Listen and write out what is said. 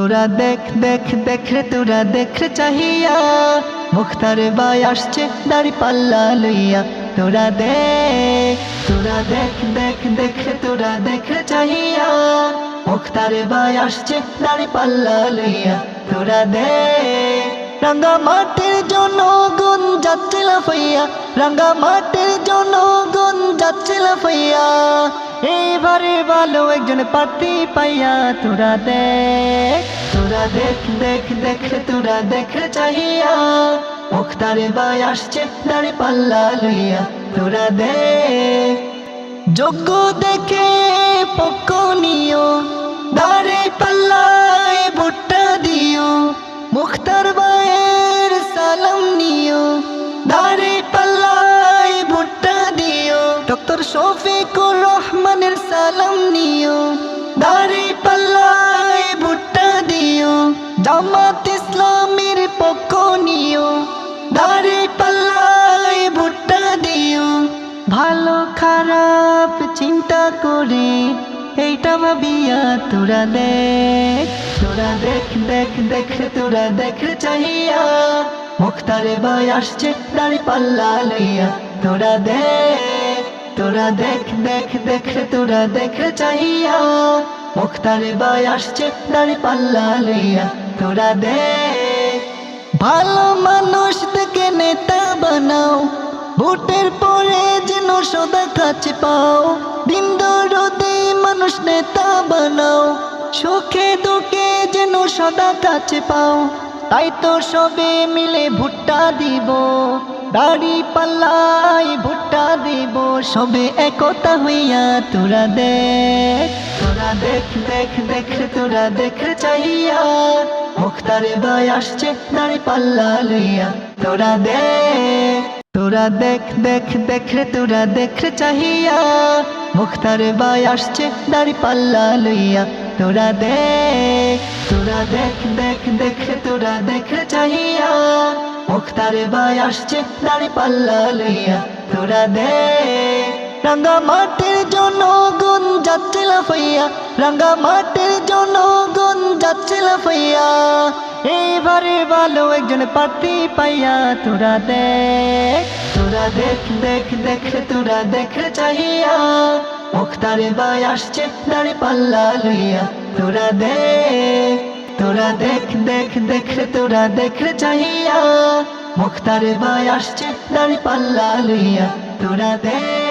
তোরা দেখ দেখ দেখ রে তোরা দেখ রে চাহিয়া মুখতার ভাই আসছে দাড়ি পাল্লা লইয়া তোরা দেখ দেখ দেখ রে তোরা দেখ রে চাহিয়া মুখতার ভাই আসছে দাড়ি পাল্লা লইয়া তোরা দেখ রাঙ্গা মাটির জনগণ যাচ্ছে লাফাইয়া রাঙ্গা মাটির জনগণ যাচ্ছে লাফাইয়া এইবারে ভালো একজন প্রার্থী পাইয়া তোরা দেখ দেখ দেখ তোরা দেখ চাহিয়া মুখতার ভাই আসছে দাড়ি পাল্লা লইয়া তোরা দেখ যোগ্য দেখে পক্ষ নিও দাড়ি পাল্লায় ভুট্টা দিও মুখতার ভাইয়ের সালাম নিও দাড়ি পাল্লায় ভুট্টা দিও ডক্টর শফিকুর রহমানের সালাম নিও দাড়ি পাল্লায় ভুট্টা দিও জামাত ইসলামীর পক্ষ নিও দাড়ি পাল্লায় ভুট্টা দিও ভালো খারাপ চিন্তা করে এইটা ভাবিয়া তোরা দেখ দেখ দেখ তোরা দেখ চাহিয়া মুখতার ভাই আসছে দাড়ি পাল্লা লইয়া তোরা দেখ দেখ দেখ তোরা দেখ চাহিয়া মুখতার ভাই আসছে দাড়ি পাল্লা লইয়া তোরা দেখ ভালো মানুষ থেকে নেতা বানাও ভোটের পরে যেন সদা কাছে পাও দিন দরদি মানুষ নেতা বানাও সুখে দুঃখে যেন সদা কাছে পাও তাই তো সবে মিলে ভুট্টা দিব দাড়ি পাল্লাই ভুট্টা দিব সবে একতা হইয়া তোরা দেখ দেখ দেখ তোরা দেখ চাহিয়া মুখতার ভাই আসছে দাড়ি পাল্লা লইয়া তোরা দেখ দেখ দেখ তোরা দেখ চাহিয়া মুখতার ভাই আসছে দাড়ি পাল্লা লইয়া তোরা দেখ দেখ দেখ তোরা দেখ চাহিয়া মুখতার ভাই আসছে দাড়ি পাল্লা লইয়া তোরা দেখ রাঙ্গা মাটির জনগণ যাচ্ছে লাফাইয়া রাঙ্গা মাটির জনগণ যাচ্ছে লাফাইয়া এইবারে ভালো একজন প্রার্থী পাইয়া তোরা দেখ দেখ দেখ তোরা দেখ চাহিয়া মুখতার ভাই আসছে দাড়ি পাল্লা লইয়া তোরা দেখ দেখ দেখ তোরা দেখ চাহিয়া মুখতার ভাই আসছে দাড়ি পাল্লা লইয়া তোরা দেখ।